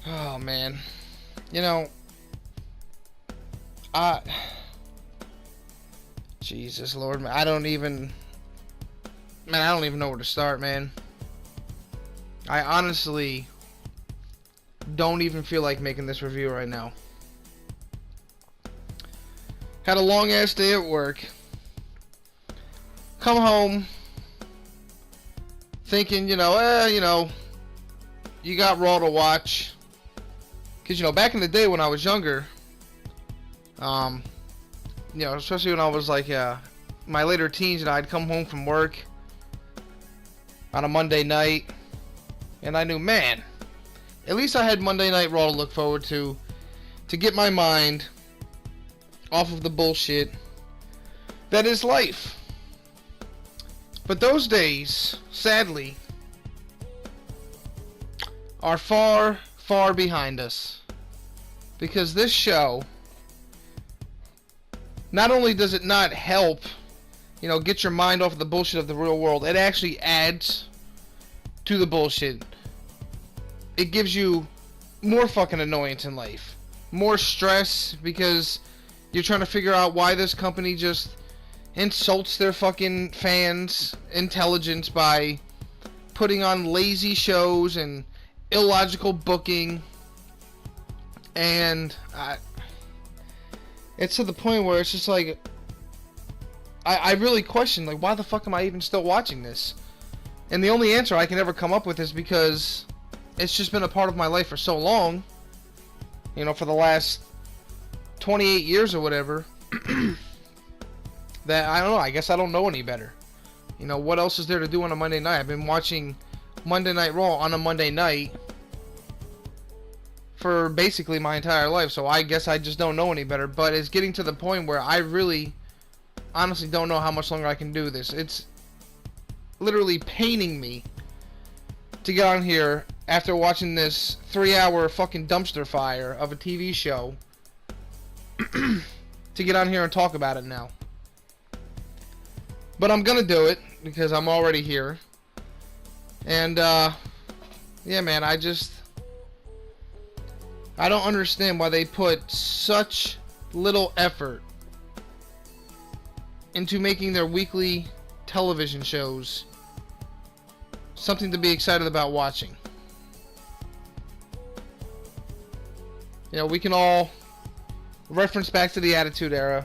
Oh man, you know, I Jesus Lord, man, I don't even know where to start, man. I honestly don't even feel like making this review right now. Had a long ass day at work. Come home thinking, you got Raw to watch. Cause back in the day when I was younger, especially when I was like my later teens, and I'd come home from work on a Monday night, and I knew, man, at least I had Monday Night Raw to look forward to get my mind off of the bullshit that is life. But those days, sadly, are far, far behind us. Because this show, not only does it not help, get your mind off of the bullshit of the real world, it actually adds to the bullshit. It gives you more fucking annoyance in life. More stress because you're trying to figure out why this company just insults their fucking fans' intelligence by putting on lazy shows and illogical booking. And it's to the point where it's just like, I really question, like, why the fuck am I even still watching this? And the only answer I can ever come up with is because it's just been a part of my life for so long, for the last 28 years or whatever, that I don't know, I guess I don't know any better. What else is there to do on a Monday night? I've been watching Monday Night Raw on a Monday night for basically my entire life, so I guess I just don't know any better. But it's getting to the point where I really honestly don't know how much longer I can do this. It's literally paining me to get on here after watching this 3-hour fucking dumpster fire of a TV show to get on here and talk about it now. But I'm gonna do it because I'm already here. And yeah, man, I don't understand why they put such little effort into making their weekly television shows something to be excited about watching. We can all reference back to the Attitude Era,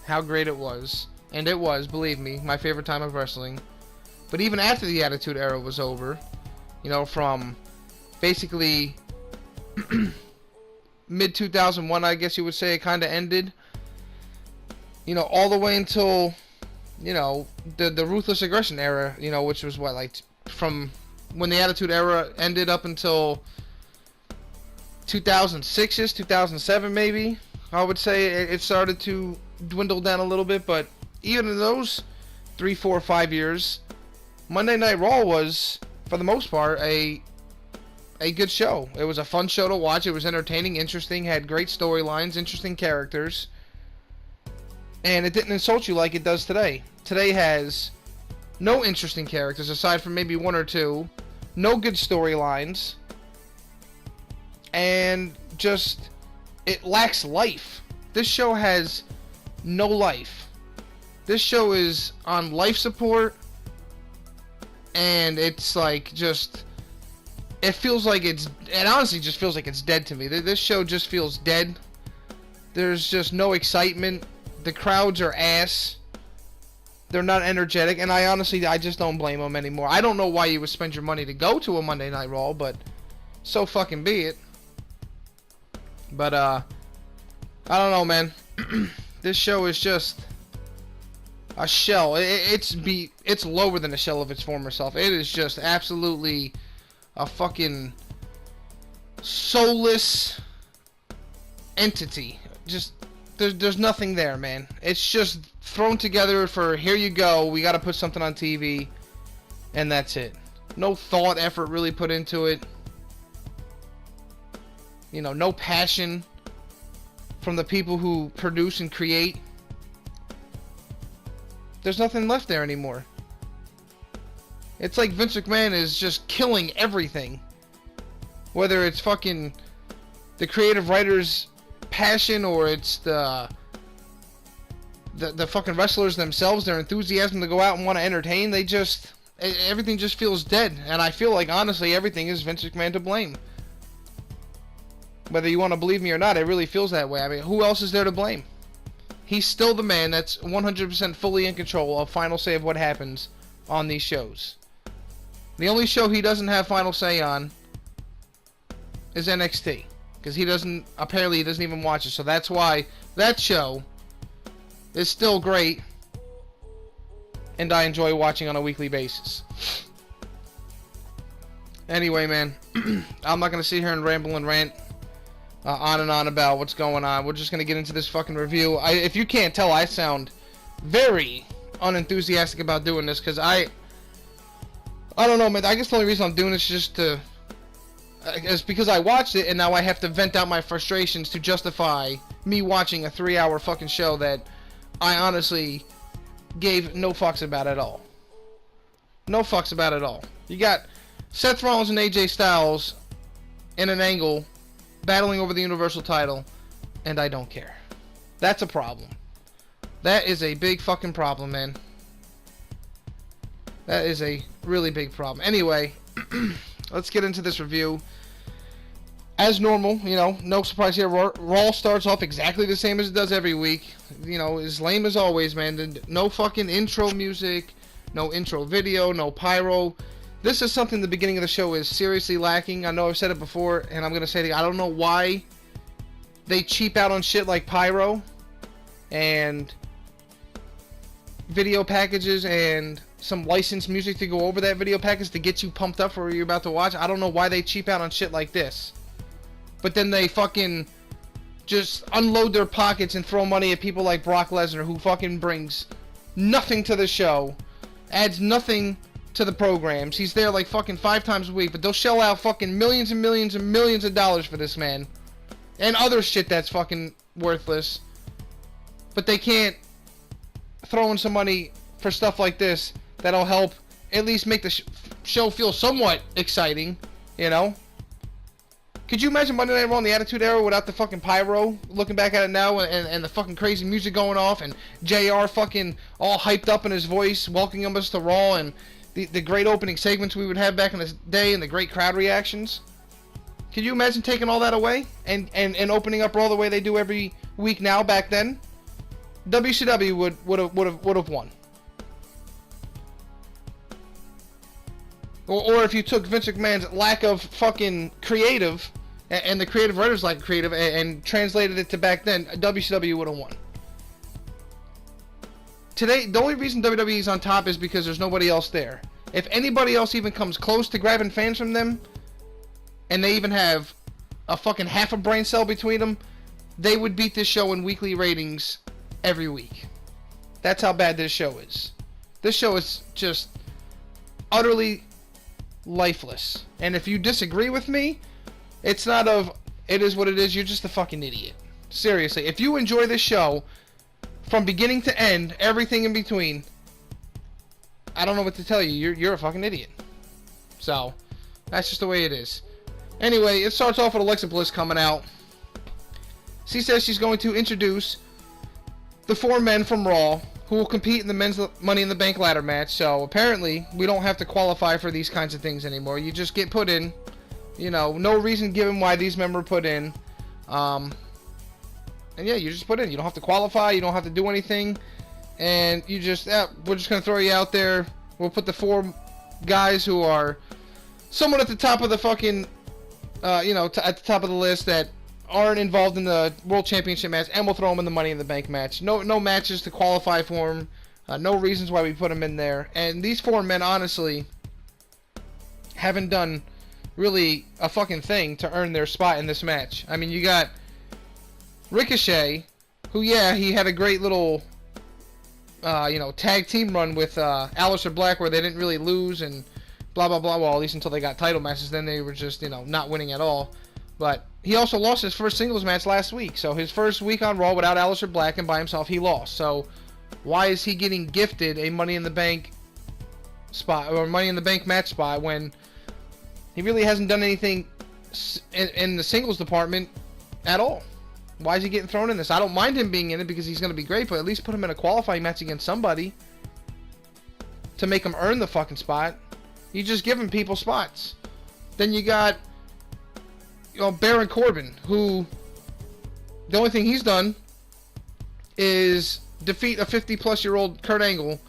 how great it was. And it was, believe me, my favorite time of wrestling. But even after the Attitude Era was over, from basically mid-2001, I guess you would say, it kind of ended. All the way until, the Ruthless Aggression Era, which was what, like, from when the Attitude Era ended up until 2006-ish, 2007 maybe, I would say it started to dwindle down a little bit. But even in those 3, 4, 5 years, Monday Night Raw was, for the most part, a good show. It was a fun show to watch. It was entertaining, interesting, had great storylines, interesting characters, and it didn't insult you like it does today. Today has no interesting characters aside from maybe one or two, no good storylines, and just, it lacks life. This show has no life. This show is on life support, and it's like just, it honestly just feels like it's dead to me. This show just feels dead. There's just no excitement. The crowds are ass. They're not energetic, and I just don't blame them anymore. I don't know why you would spend your money to go to a Monday Night Raw, but so fucking be it. But I don't know, man. This show is just a shell. It's lower than a shell of its former self. It is just absolutely a fucking soulless entity. Just there's nothing there, man. It's just thrown together for, here you go, we got to put something on TV, and that's it. No thought, effort really put into it. No passion from the people who produce and create. There's nothing left there anymore. It's like Vince McMahon is just killing everything. Whether it's fucking the creative writer's passion or it's the fucking wrestlers themselves, their enthusiasm to go out and want to entertain, everything just feels dead. And I feel like, honestly, everything is Vince McMahon to blame. Whether you want to believe me or not, it really feels that way. I mean, who else is there to blame? He's still the man that's 100% fully in control of final say of what happens on these shows. The only show he doesn't have final say on is NXT. Because apparently he doesn't even watch it. So that's why that show is still great. And I enjoy watching on a weekly basis. Anyway, man. I'm not going to sit here and ramble and rant on and on about what's going on. We're just going to get into this fucking review. If you can't tell, I sound very unenthusiastic about doing this. Because I don't know, man. I guess the only reason I'm doing this is just to... It's because I watched it and now I have to vent out my frustrations to justify me watching a 3-hour fucking show that I honestly gave no fucks about at all. No fucks about at all. You got Seth Rollins and AJ Styles in an angle battling over the Universal title, and I don't care. That's a problem. That is a big fucking problem, man. That is a really big problem. Anyway, let's get into this review. As normal, no surprise here. Raw starts off exactly the same as it does every week. As lame as always, man. No fucking intro music, no intro video, no pyro. This is something the beginning of the show is seriously lacking. I know I've said it before, and I'm going to say it. I don't know why they cheap out on shit like pyro and video packages and some licensed music to go over that video package to get you pumped up for what you're about to watch. I don't know why they cheap out on shit like this. But then they fucking just unload their pockets and throw money at people like Brock Lesnar, who fucking brings nothing to the show, adds nothing to the programs. He's there like fucking 5 times a week, but they'll shell out fucking millions and millions and millions of dollars for this man. And other shit that's fucking worthless. But they can't throw in some money for stuff like this that'll help at least make the show feel somewhat exciting, Could you imagine Monday Night Raw in the Attitude Era without the fucking pyro? Looking back at it now, and the fucking crazy music going off, and JR fucking all hyped up in his voice, welcoming us to Raw, and the great opening segments we would have back in the day, and the great crowd reactions. Could you imagine taking all that away and opening up Raw the way they do every week now? Back then, WCW would have won. Or if you took Vince McMahon's lack of fucking creative, and the creative writers like creative, and translated it to back then, WCW would have won. Today, the only reason WWE is on top is because there's nobody else there. If anybody else even comes close to grabbing fans from them, and they even have a fucking half a brain cell between them, they would beat this show in weekly ratings every week. That's how bad this show is. This show is just utterly lifeless. And if you disagree with me, it is what it is, you're just a fucking idiot. Seriously, if you enjoy this show from beginning to end, everything in between, I don't know what to tell you. You're a fucking idiot. So, that's just the way it is. Anyway, it starts off with Alexa Bliss coming out. She says she's going to introduce the 4 men from Raw who will compete in the men's Money in the Bank ladder match. So apparently we don't have to qualify for these kinds of things anymore. You just get put in. No reason given why these men were put in. And yeah, you just put in. You don't have to qualify. You don't have to do anything. And you just, we're just going to throw you out there. We'll put the 4 guys who are somewhat at the top of the fucking, at the top of the list that aren't involved in the World Championship match, and we'll throw them in the Money in the Bank match. No matches to qualify for them. No reasons why we put them in there. And these 4 men, honestly, haven't done really a fucking thing to earn their spot in this match. I mean, you got Ricochet, who, he had a great little, tag team run with Aleister Black where they didn't really lose and blah, blah, blah. Well, at least until they got title matches. Then they were just, not winning at all. But he also lost his first singles match last week. So his first week on Raw without Aleister Black and by himself, he lost. So why is he getting gifted a Money in the Bank spot or Money in the Bank match spot when he really hasn't done anything in the singles department at all. Why is he getting thrown in this? I don't mind him being in it because he's going to be great, but at least put him in a qualifying match against somebody to make him earn the fucking spot. You just giving people spots. Then you got, Baron Corbin, who the only thing he's done is defeat a 50-plus-year-old Kurt Angle,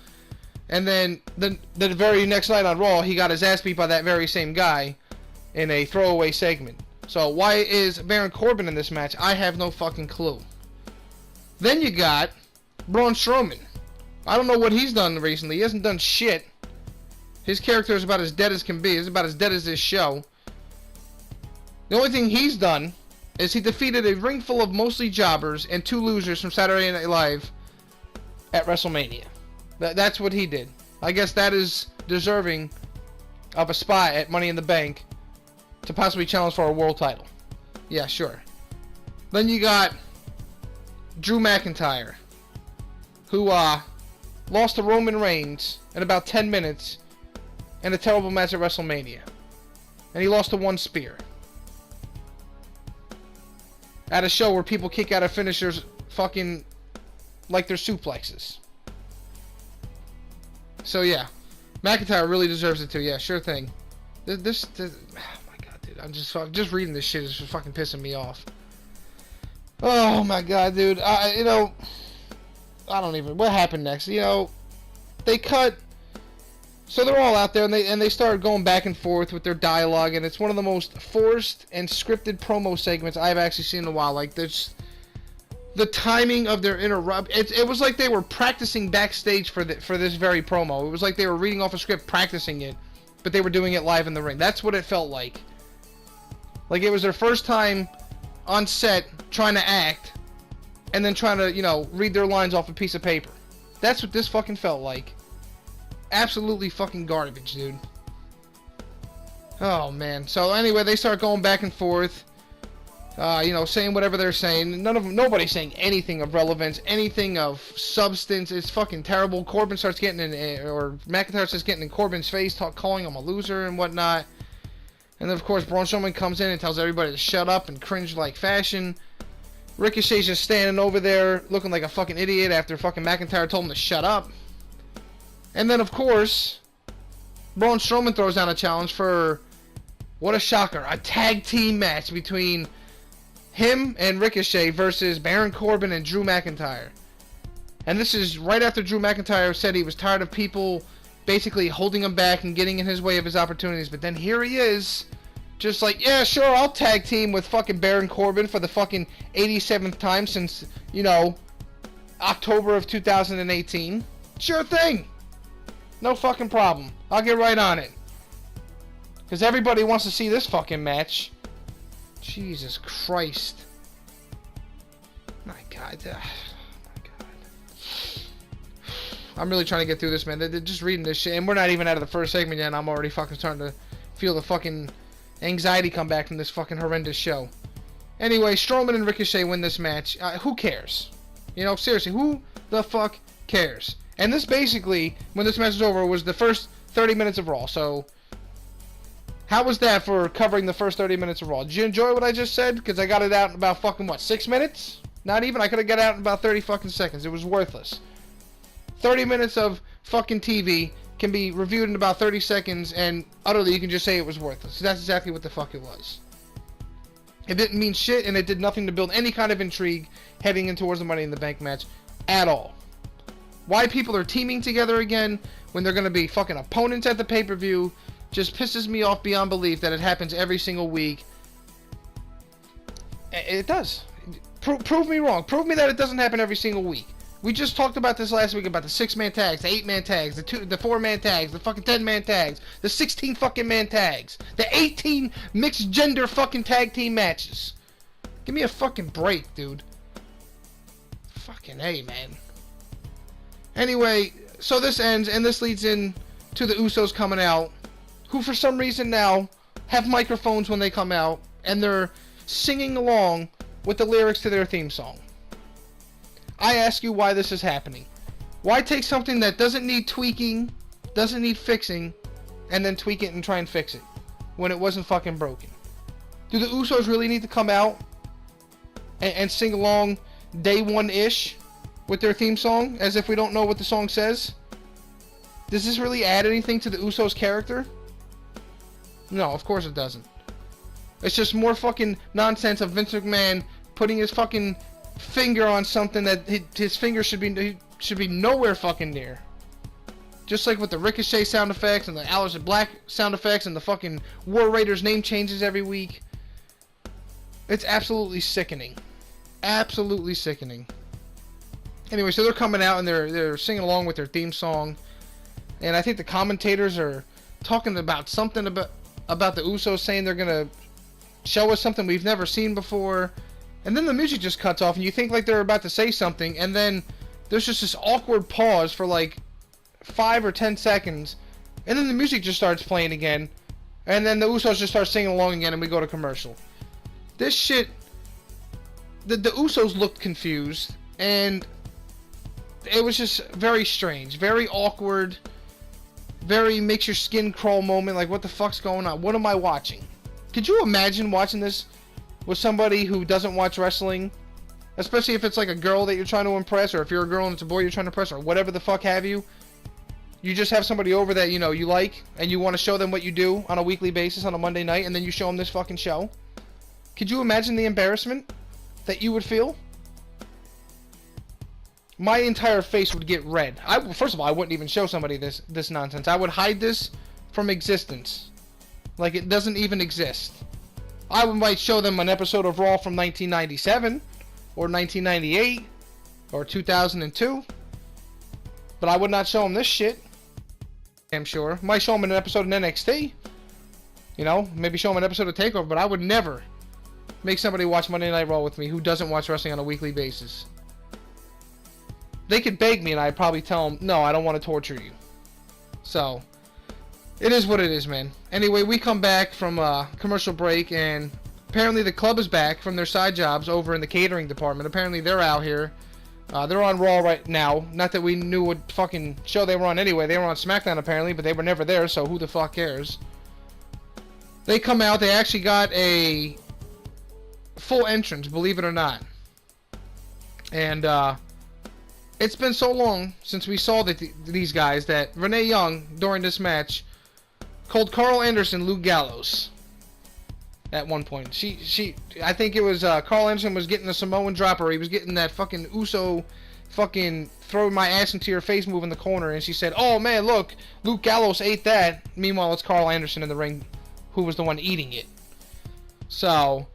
and then the very next night on Raw, he got his ass beat by that very same guy in a throwaway segment. So why is Baron Corbin in this match? I have no fucking clue. Then you got Braun Strowman. I don't know what he's done recently. He hasn't done shit. His character is about as dead as can be. It's about as dead as this show. The only thing he's done is he defeated a ring full of mostly jobbers and 2 losers from Saturday Night Live at WrestleMania. That's what he did. I guess that is deserving of a spot at Money in the Bank to possibly challenge for a world title. Yeah, sure. Then you got Drew McIntyre, who lost to Roman Reigns in about 10 minutes in a terrible match at WrestleMania. And he lost to 1 spear. At a show where people kick out of finishers fucking like they're suplexes. So yeah, McIntyre really deserves it too. Yeah, sure thing. This oh my god, dude, I'm just reading this shit is just fucking pissing me off. Oh my god, dude. I don't even. What happened next? They cut. So they're all out there, and they started going back and forth with their dialogue, and it's one of the most forced and scripted promo segments I've actually seen in a while. Like, there's the timing of their interrupt. It was like they were practicing backstage for this very promo. It was like they were reading off a script, practicing it, but they were doing it live in the ring. That's what it felt like. Like it was their first time on set trying to act, and then trying to, read their lines off a piece of paper. That's what this fucking felt like. Absolutely fucking garbage, dude. Oh, man. So, anyway, they start going back and forth. Saying whatever they're saying. Nobody's saying anything of relevance, anything of substance. It's fucking terrible. Corbin starts getting or McIntyre starts getting in Corbin's face, calling him a loser and whatnot. And then, of course, Braun Strowman comes in and tells everybody to shut up in cringe-like fashion. Ricochet's just standing over there looking like a fucking idiot after fucking McIntyre told him to shut up. And then, of course, Braun Strowman throws down a challenge for, what a shocker, a tag team match between him and Ricochet versus Baron Corbin and Drew McIntyre. And this is right after Drew McIntyre said he was tired of people basically holding him back and getting in his way of his opportunities. But then here he is, just like, yeah, sure, I'll tag team with fucking Baron Corbin for the fucking 87th time since, October of 2018. Sure thing. No fucking problem. I'll get right on it. Because everybody wants to see this fucking match. Jesus Christ. My God. Oh my God. I'm really trying to get through this, man. They're just reading this shit. And we're not even out of the first segment yet, and I'm already fucking starting to feel the fucking anxiety come back from this fucking horrendous show. Anyway, Strowman and Ricochet win this match. Who cares? Seriously, who the fuck cares? And this basically, when this match was over, was the first 30 minutes of Raw. So, how was that for covering the first 30 minutes of Raw? Did you enjoy what I just said? Because I got it out in about fucking, 6 minutes? Not even. I could have got it out in about 30 fucking seconds. It was worthless. 30 minutes of fucking TV can be reviewed in about 30 seconds, and utterly you can just say it was worthless. That's exactly what the fuck it was. It didn't mean shit, and it did nothing to build any kind of intrigue heading in towards the Money in the Bank match at all. Why people are teaming together again when they're going to be fucking opponents at the pay-per-view just pisses me off beyond belief that it happens every single week. It does. Prove me wrong. Prove me that it doesn't happen every single week. We just talked about this last week about the 6-man tags, the 8-man tags, the 4-man tags, the fucking 10-man tags, the 16 fucking man tags, the 18 mixed gender fucking tag team matches. Give me a fucking break, dude. Fucking A, man. Anyway, so this ends, and this leads in to the Usos coming out, who for some reason now have microphones when they come out, and they're singing along with the lyrics to their theme song. I ask you why this is happening. Why take something that doesn't need tweaking, doesn't need fixing, and then tweak it and try and fix it, when it wasn't fucking broken? Do the Usos really need to come out and sing along day one-ish with their theme song, as if we don't know what the song says? Does this really add anything to the Usos' character? No, of course it doesn't. It's just more fucking nonsense of Vince McMahon putting his fucking finger on something that his finger should be nowhere fucking near. Just like with the Ricochet sound effects and the Aleister Black sound effects and the fucking War Raiders name changes every week. It's absolutely sickening. Absolutely sickening. Anyway, so they're coming out and they're singing along with their theme song. And I think the commentators are talking about something about the Usos, saying they're going to show us something we've never seen before. And then the music just cuts off and you think like they're about to say something, and then there's just this awkward pause for like 5 or 10 seconds, and then the music just starts playing again, and then the Usos just start singing along again, and we go to commercial. This shit, the Usos looked confused, and it was just very strange, very awkward, very makes your skin crawl moment, like what the fuck's going on? What am I watching? Could you imagine watching this with somebody who doesn't watch wrestling? Especially if it's like a girl that you're trying to impress, or if you're a girl and it's a boy you're trying to impress, or whatever the fuck have you. You just have somebody over that, you know, you like, and you want to show them what you do on a weekly basis on a Monday night, and then you show them this fucking show. Could you imagine the embarrassment that you would feel? My entire face would get red. First of all, I wouldn't even show somebody this nonsense. I would hide this from existence. Like it doesn't even exist. I might show them an episode of Raw from 1997, or 1998, or 2002. But I would not show them this shit. I'm sure. Might show them an episode of NXT. You know, maybe show them an episode of TakeOver, but I would never make somebody watch Monday Night Raw with me who doesn't watch wrestling on a weekly basis. They could beg me and I'd probably tell them, no, I don't want to torture you. So, it is what it is, man. Anyway, we come back from a commercial break, and apparently the club is back from their side jobs over in the catering department. Apparently they're out here. They're on Raw right now. Not that we knew what fucking show they were on anyway. They were on SmackDown apparently, but they were never there, so who the fuck cares? They come out. They actually got a full entrance, believe it or not. And it's been so long since we saw these guys that Renee Young, during this match, called Carl Anderson Luke Gallows. At one point, I think it was Carl Anderson was getting the Samoan drop, or he was getting that fucking Uso, fucking throw my ass into your face move in the corner, and she said, "Oh man, look, Luke Gallows ate that." Meanwhile, it's Carl Anderson in the ring, who was the one eating it. So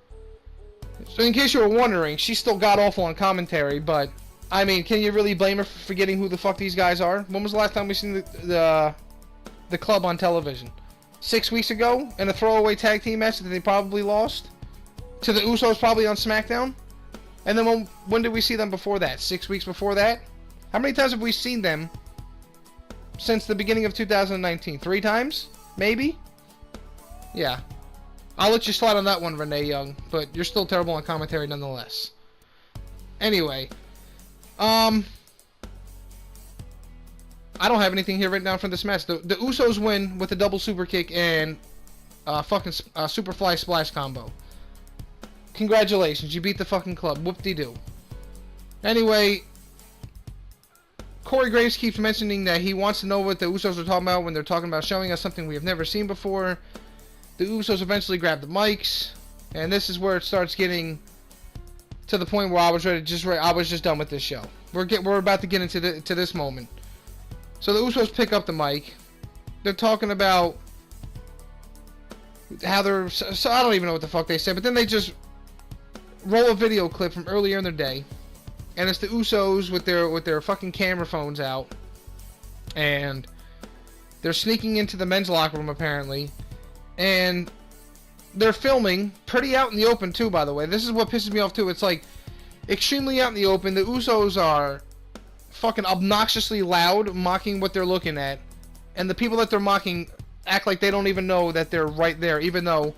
in case you were wondering, she still got awful on commentary, but I mean, can you really blame her for forgetting who the fuck these guys are? When was the last time we seen the club on television? 6 weeks ago, in a throwaway tag team match that they probably lost to the Usos, probably on SmackDown. And then when did we see them before that? 6 weeks before that? How many times have we seen them since the beginning of 2019? 3 times? Maybe? Yeah. I'll let you slide on that one, Renee Young, but you're still terrible on commentary nonetheless. Anyway, I don't have anything here written down from this match. The Usos win with a double super kick and fucking Superfly Splash combo. Congratulations, you beat the fucking club. Whoop-de-doo. Anyway, Corey Graves keeps mentioning that he wants to know what the Usos are talking about when they're talking about showing us something we have never seen before. The Usos eventually grab the mics, and this is where it starts getting to the point where I was just done with this show. We're about to get into this moment. So the Usos pick up the mic. They're talking about how they're... So I don't even know what the fuck they said, but then they just roll a video clip from earlier in the day. And it's the Usos with their fucking camera phones out. And they're sneaking into the men's locker room, apparently. And they're filming pretty out in the open, too, by the way. This is what pisses me off, too. It's like extremely out in the open. The Usos are fucking obnoxiously loud, mocking what they're looking at, and the people that they're mocking act like they don't even know that they're right there, even though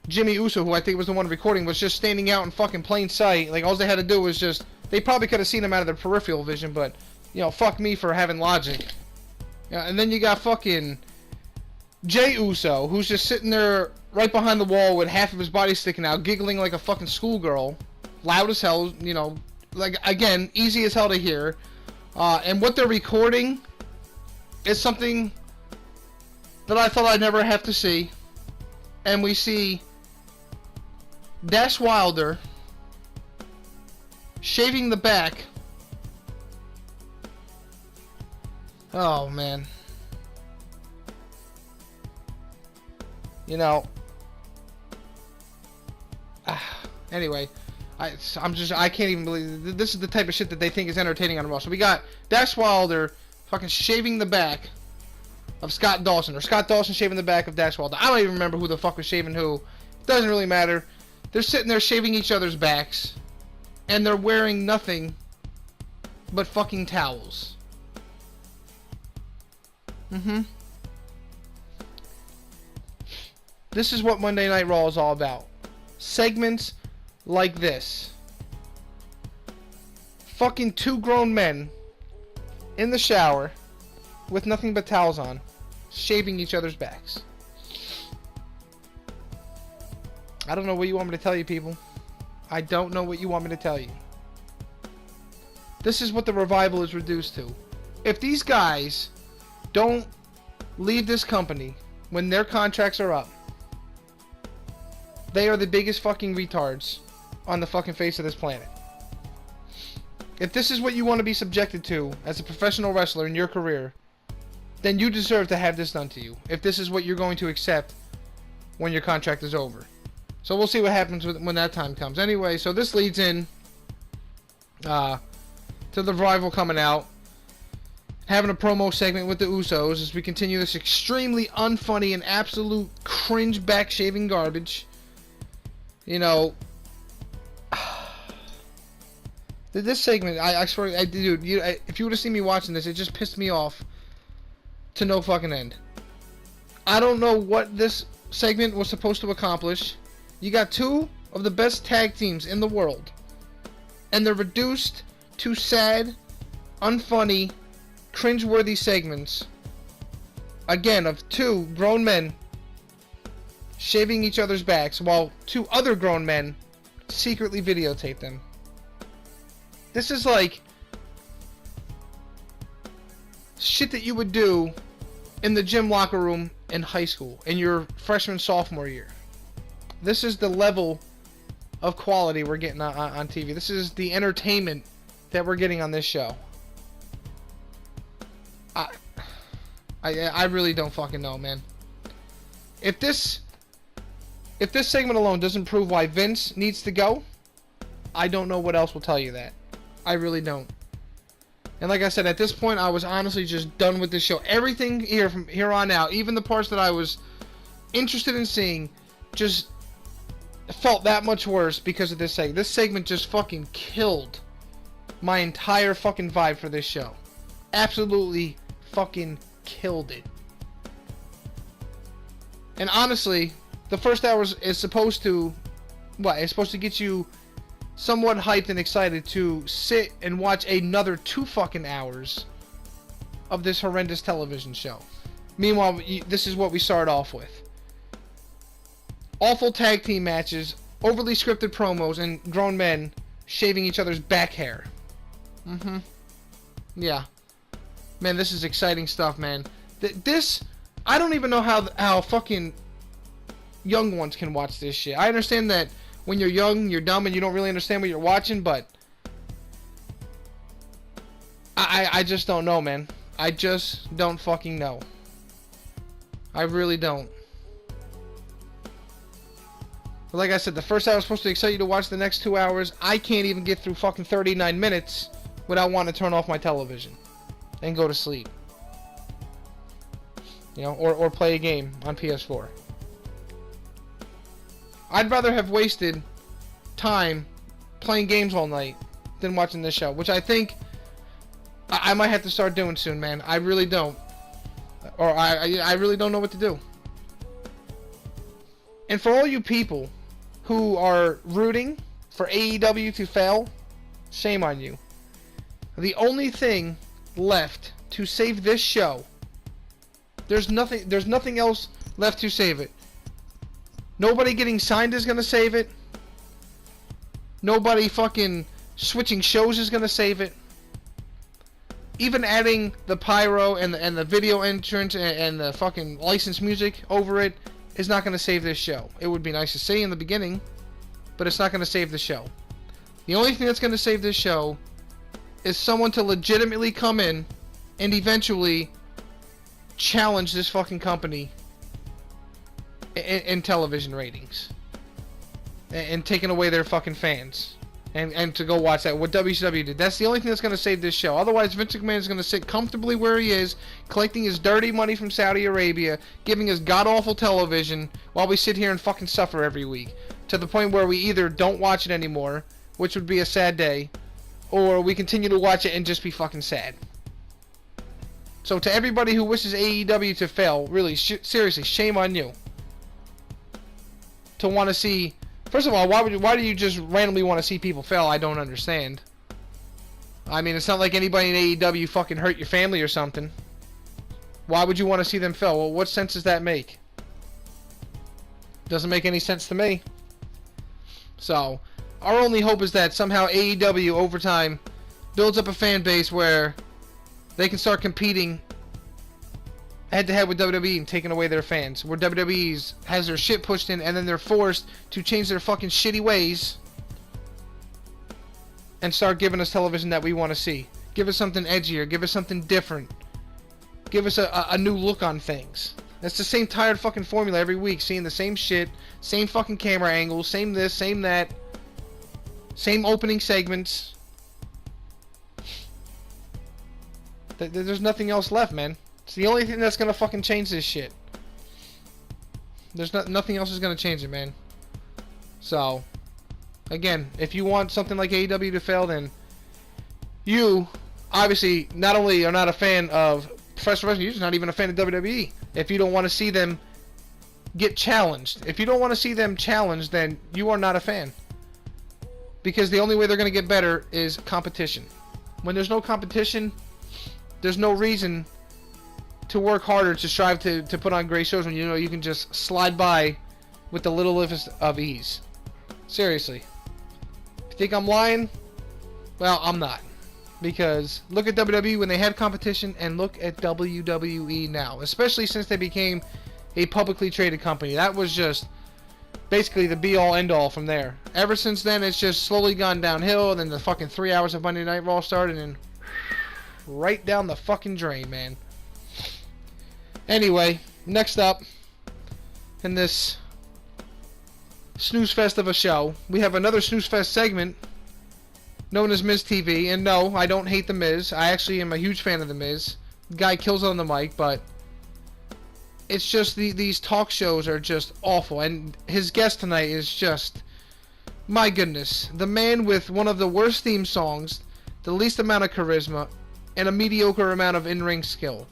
Jimmy Uso, who I think was the one recording, was just standing out in fucking plain sight. Like, all they had to do was just... They probably could have seen him out of their peripheral vision, but, you know, fuck me for having logic. Yeah, and then you got fucking Jay Uso, who's just sitting there right behind the wall with half of his body sticking out, giggling like a fucking schoolgirl, loud as hell, you know, like, again, easy as hell to hear. And what they're recording is something that I thought I'd never have to see. And we see Dash Wilder shaving the back. Oh, man. You know. Anyway. I can't even believe this is the type of shit that they think is entertaining on Raw. So we got Dash Wilder fucking shaving the back of Scott Dawson, or Scott Dawson shaving the back of Dash Wilder. I don't even remember who the fuck was shaving who. It doesn't really matter. They're sitting there shaving each other's backs, and they're wearing nothing but fucking towels. This is what Monday Night Raw is all about. Segments like this. Fucking two grown men in the shower with nothing but towels on, shaving each other's backs. I don't know what you want me to tell you, people. I don't know what you want me to tell you. This is what the Revival is reduced to. If these guys don't leave this company when their contracts are up, they are the biggest fucking retards on the fucking face of this planet. If this is what you want to be subjected to as a professional wrestler in your career, then you deserve to have this done to you. If this is what you're going to accept when your contract is over. So we'll see what happens when that time comes. Anyway, so this leads in to the Revival coming out, having a promo segment with the Usos as we continue this extremely unfunny and absolute cringe back-shaving garbage. You know, this segment, I swear, dude, if you would have seen me watching this, it just pissed me off to no fucking end. I don't know what this segment was supposed to accomplish. You got two of the best tag teams in the world, and they're reduced to sad, unfunny, cringeworthy segments, again, of two grown men shaving each other's backs while two other grown men secretly videotape them. This is like shit that you would do in the gym locker room in high school in your freshman sophomore year. This is the level of quality we're getting on TV. This is the entertainment that we're getting on this show. I really don't fucking know, man. If this segment alone doesn't prove why Vince needs to go, I don't know what else will tell you that. I really don't. And like I said, at this point, I was honestly just done with this show. Everything here from here on out, even the parts that I was interested in seeing, just felt that much worse because of this segment. This segment just fucking killed my entire fucking vibe for this show. Absolutely fucking killed it. And honestly, the first hour is supposed to, it's supposed to get you somewhat hyped and excited to sit and watch another 2 fucking hours of this horrendous television show. Meanwhile, this is what we start off with. Awful tag team matches, overly scripted promos, and grown men shaving each other's back hair. Yeah. Man, this is exciting stuff, man. This, I don't even know how fucking young ones can watch this shit. I understand that when you're young, you're dumb, and you don't really understand what you're watching, but I just don't know, man. I just don't fucking know. I really don't. But like I said, the first hour was supposed to excite you to watch the next 2 hours. I can't even get through fucking 39 minutes without wanting to turn off my television and go to sleep. You know, or play a game on PS4. I'd rather have wasted time playing games all night than watching this show, which I think I might have to start doing soon, man. I really don't. Or I really don't know what to do. And for all you people who are rooting for AEW to fail, shame on you. The only thing left to save this show, there's nothing else left to save it. Nobody getting signed is gonna save it. Nobody fucking switching shows is gonna save it. Even adding the pyro and the video entrance and the fucking licensed music over it is not gonna save this show. It would be nice to say in the beginning, but it's not gonna save the show. The only thing that's gonna save this show is someone to legitimately come in and eventually challenge this fucking company in television ratings and taking away their fucking fans and to go watch that, what WCW did. That's the only thing that's going to save this show. Otherwise, Vince McMahon is going to sit comfortably where he is, collecting his dirty money from Saudi Arabia, giving us god-awful television while we sit here and fucking suffer every week, to the point where we either don't watch it anymore, which would be a sad day, or we continue to watch it and just be fucking sad. So to everybody who wishes AEW to fail, really, seriously, shame on you. To want to see... First of all, why do you just randomly want to see people fail? I don't understand. I mean, it's not like anybody in AEW fucking hurt your family or something. Why would you want to see them fail? Well, what sense does that make? Doesn't make any sense to me. So, our only hope is that somehow AEW over time builds up a fan base where they can start competing head-to-head with WWE and taking away their fans. Where WWE has their shit pushed in and then they're forced to change their fucking shitty ways and start giving us television that we want to see. Give us something edgier. Give us something different. Give us a new look on things. That's the same tired fucking formula every week. Seeing the same shit. Same fucking camera angles. Same this, same that. Same opening segments. There's nothing else left, man. It's the only thing that's gonna fucking change this shit. There's nothing else is gonna change it, man. So, again, if you want something like AEW to fail, then you obviously not only are not a fan of professional wrestling, you're just not even a fan of WWE. If you don't want to see them get challenged, if you don't want to see them challenged, then you are not a fan. Because the only way they're gonna get better is competition. When there's no competition, there's no reason to work harder to strive to put on great shows when you know you can just slide by with the littlest of ease. Seriously. If you think I'm lying? Well, I'm not. Because look at WWE when they had competition and look at WWE now. Especially since they became a publicly traded company. That was just basically the be-all end-all from there. Ever since then, it's just slowly gone downhill. Then the fucking 3 hours of Monday Night Raw started and right down the fucking drain, man. Anyway, next up in this snooze fest of a show, we have another snooze fest segment known as Miz TV. And no, I don't hate The Miz. I actually am a huge fan of The Miz. The guy kills on the mic, but it's just these talk shows are just awful. And his guest tonight is just, my goodness, the man with one of the worst theme songs, the least amount of charisma, and a mediocre amount of in-ring skill.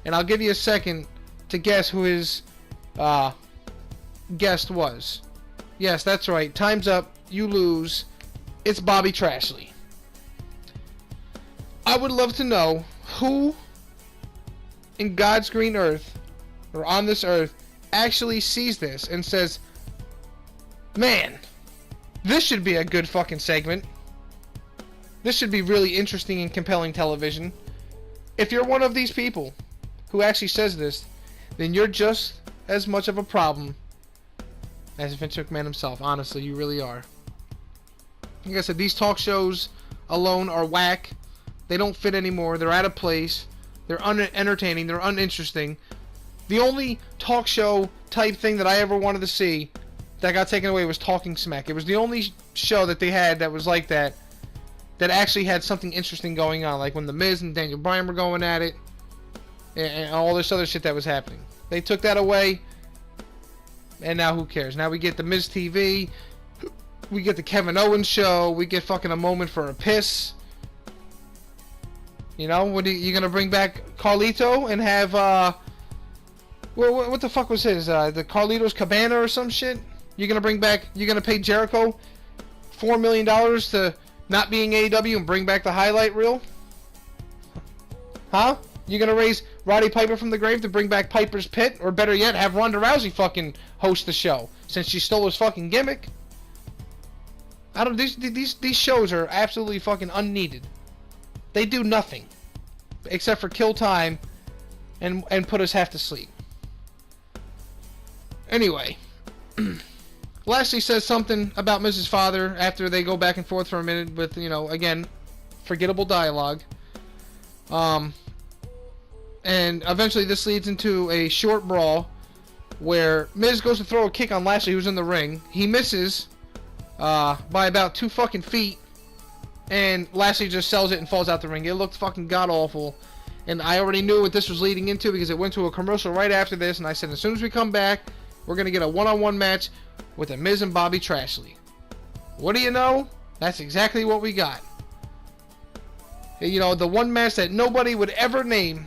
And I'll give you a second to guess who his guest was. Yes, that's right. Time's up. You lose. It's Bobby Trashley. I would love to know who in God's green earth, or on this earth, actually sees this and says, man, this should be a good fucking segment. This should be really interesting and compelling television. If you're one of these people who actually says this, then you're just as much of a problem as Vince McMahon himself. Honestly, you really are. Like I said, these talk shows alone are whack. They don't fit anymore. They're out of place. They're unentertaining. They're uninteresting. The only talk show type thing that I ever wanted to see that got taken away was Talking Smack. It was the only show that they had that was like that actually had something interesting going on, like when The Miz and Daniel Bryan were going at it, and all this other shit that was happening. They took that away, and now who cares? Now we get the Miz TV, we get the Kevin Owens show, we get fucking a moment for a piss. You know, what are you gonna bring back Carlito and have what the fuck was his the Carlito's Cabana or some shit? You're gonna pay Jericho $4 million to not being AEW and bring back the highlight reel? Huh? You gonna raise Roddy Piper from the grave to bring back Piper's Pit? Or better yet, have Ronda Rousey fucking host the show, since she stole his fucking gimmick? I don't. These shows are absolutely fucking unneeded. They do nothing. Except for kill time and put us half to sleep. Anyway. Lacey says something about Mrs. Father after they go back and forth for a minute with, you know, again, forgettable dialogue. And eventually this leads into a short brawl where Miz goes to throw a kick on Lashley, who's in the ring. He misses by about 2 fucking feet, and Lashley just sells it and falls out the ring. It looked fucking god-awful, and I already knew what this was leading into because it went to a commercial right after this, and I said as soon as we come back, we're going to get a one-on-one match with the Miz and Bobby Trashley. What do you know? That's exactly what we got. You know, the one match that nobody would ever name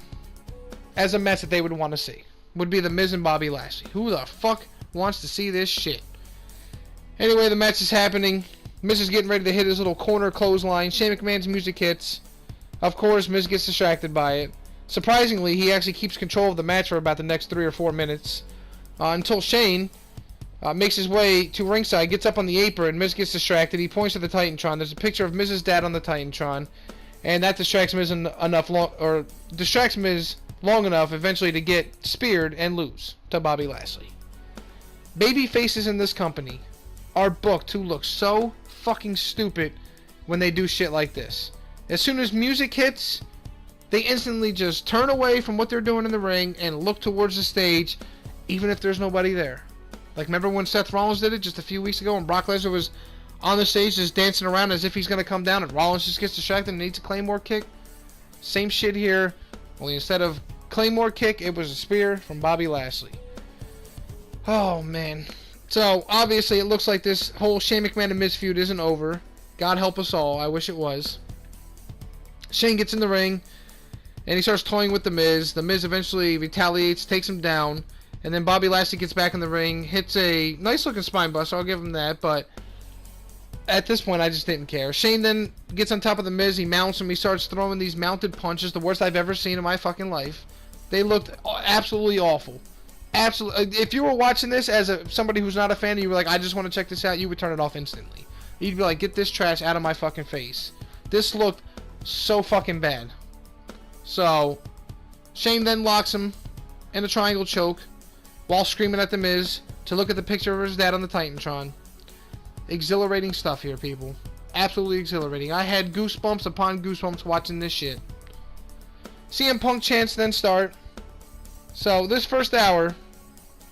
as a match that they would want to see would be the Miz and Bobby Lashley. Who the fuck wants to see this shit? Anyway, the match is happening. Miz is getting ready to hit his little corner clothesline. Shane McMahon's music hits. Of course, Miz gets distracted by it. Surprisingly, he actually keeps control of the match for about the next 3 or 4 minutes. Until Shane makes his way to ringside, gets up on the apron, Miz gets distracted. He points to the Titantron. There's a picture of Miz's dad on the Titantron, and that distracts Miz distracts Miz long enough eventually to get speared and lose to Bobby Lashley. Baby faces in this company are booked to look so fucking stupid when they do shit like this. As soon as music hits, they instantly just turn away from what they're doing in the ring and look towards the stage, even if there's nobody there. Like, remember when Seth Rollins did it just a few weeks ago, and Brock Lesnar was on the stage just dancing around as if he's going to come down, and Rollins just gets distracted and needs a Claymore kick? Same shit here, only instead of Claymore kick, it was a spear from Bobby Lashley. Oh, man. So, obviously, it looks like this whole Shane McMahon and Miz feud isn't over. God help us all. I wish it was. Shane gets in the ring, and he starts toying with the Miz. The Miz eventually retaliates, takes him down, and then Bobby Lashley gets back in the ring, hits a nice-looking spine buster. I'll give him that, but at this point, I just didn't care. Shane then gets on top of the Miz. He mounts him. He starts throwing these mounted punches, the worst I've ever seen in my fucking life. They looked absolutely awful. Absolutely. If you were watching this as somebody who's not a fan and you were like, I just want to check this out, you would turn it off instantly. You'd be like, get this trash out of my fucking face. This looked so fucking bad. So, Shane then locks him in a triangle choke while screaming at the Miz to look at the picture of his dad on the Titantron. Exhilarating stuff here, people. Absolutely exhilarating. I had goosebumps upon goosebumps watching this shit. CM Punk chants then start. So, this first hour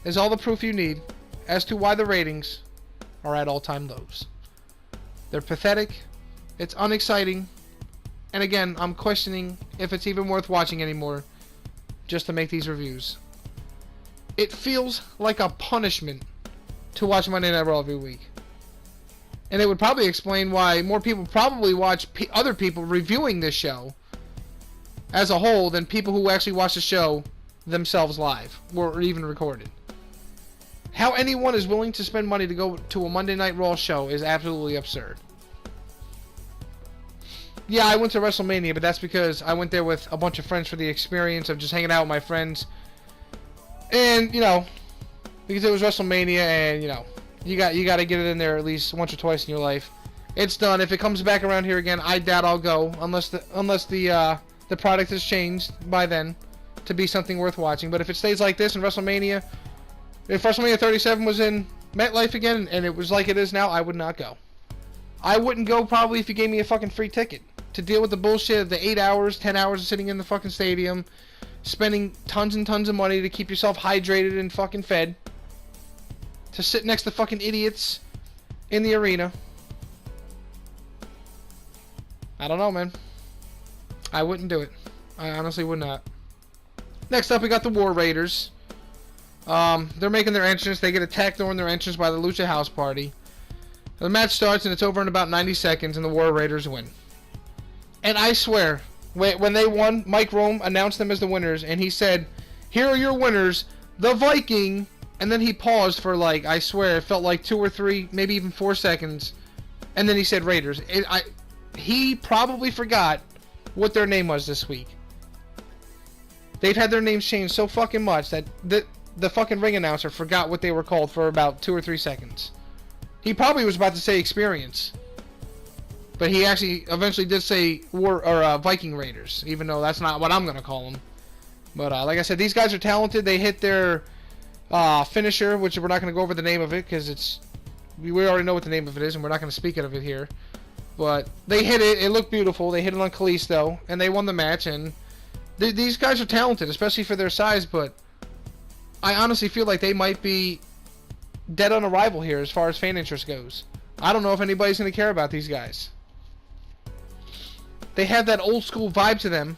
is all the proof you need as to why the ratings are at all-time lows. They're pathetic, it's unexciting, and again, I'm questioning if it's even worth watching anymore just to make these reviews. It feels like a punishment to watch Monday Night Raw every week. And it would probably explain why more people probably watch other people reviewing this show as a whole than people who actually watch the show themselves live or even recorded. How anyone is willing to spend money to go to a Monday Night Raw show is absolutely absurd. Yeah, I went to WrestleMania, but that's because I went there with a bunch of friends for the experience of just hanging out with my friends. And, you know, because it was WrestleMania and, you know, you got to get it in there at least once or twice in your life. It's done. If it comes back around here again, I doubt I'll go unless the product has changed by then to be something worth watching. But if it stays like this in WrestleMania, if WrestleMania 37 was in MetLife again and it was like it is now, I would not go. I wouldn't go probably if you gave me a fucking free ticket to deal with the bullshit of the 8 hours, 10 hours of sitting in the fucking stadium, spending tons and tons of money to keep yourself hydrated and fucking fed, to sit next to fucking idiots in the arena. I don't know, man. I wouldn't do it. I honestly would not. Next up, we got the War Raiders. They're making their entrance. They get attacked during their entrance by the Lucha House Party. The match starts and it's over in about 90 seconds and the War Raiders win. And I swear, when they won, Mike Rome announced them as the winners and he said, "Here are your winners, the Viking." And then he paused for like, I swear, it felt like 2 or 3, maybe even 4 seconds. And then he said Raiders. He probably forgot what their name was this week. They've had their names changed so fucking much that the fucking ring announcer forgot what they were called for about 2 or 3 seconds. He probably was about to say Experience, but he actually eventually did say Viking Raiders, even though that's not what I'm gonna call them. But like I said, these guys are talented. They hit their finisher, which we're not gonna go over the name of it because we already know what the name of it is, and we're not gonna speak of it here. But they hit it. It looked beautiful. They hit it on Kalisto, and they won the match. And these guys are talented, especially for their size. But I honestly feel like they might be dead on arrival here as far as fan interest goes. I don't know if anybody's going to care about these guys. They have that old school vibe to them,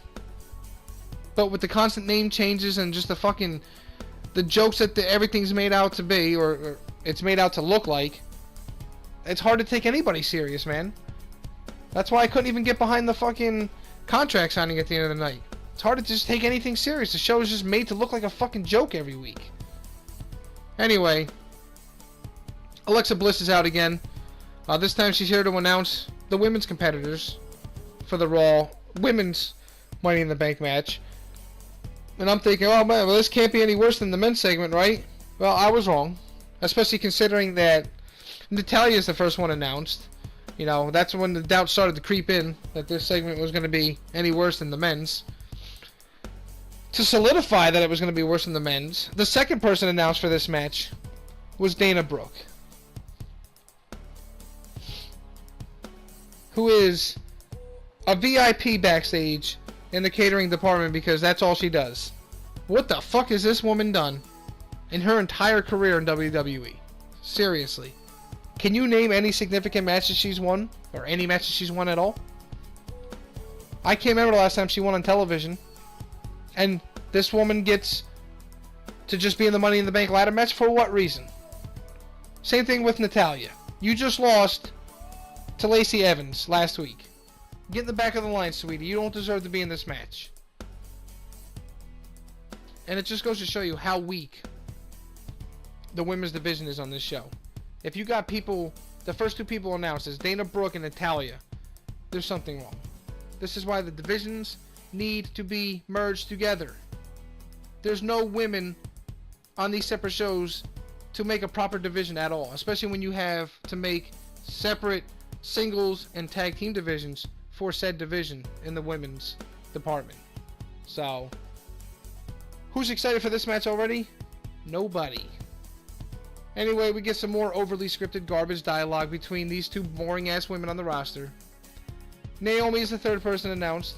but with the constant name changes and just the jokes that everything's made out to be, or it's made out to look like, it's hard to take anybody serious, man. That's why I couldn't even get behind the fucking contract signing at the end of the night. It's hard to just take anything serious. The show is just made to look like a fucking joke every week. Anyway, Alexa Bliss is out again. This time she's here to announce the women's competitors for the Raw Women's Money in the Bank match. And I'm thinking, oh man, well, this can't be any worse than the men's segment, right? Well, I was wrong. Especially considering that Natalya is the first one announced. You know, that's when the doubt started to creep in that this segment was going to be any worse than the men's. To solidify that it was going to be worse than the men's, the second person announced for this match was Dana Brooke, who is a VIP backstage in the catering department because that's all she does. What the fuck has this woman done in her entire career in WWE? Seriously. Can you name any significant matches she's won? Or any matches she's won at all? I can't remember the last time she won on television. And this woman gets to just be in the Money in the Bank ladder match? For what reason? Same thing with Natalya. You just lost to Lacey Evans last week. Get in the back of the line, sweetie. You don't deserve to be in this match. And it just goes to show you how weak the women's division is on this show. If you got people, the first 2 people announced as Dana Brooke and Natalya, there's something wrong. This is why the divisions need to be merged together. There's no women on these separate shows to make a proper division at all, especially when you have to make separate singles and tag team divisions for said division in the women's department. So, who's excited for this match already? Nobody. Anyway, we get some more overly scripted garbage dialogue between these 2 boring-ass women on the roster. Naomi is the third person announced.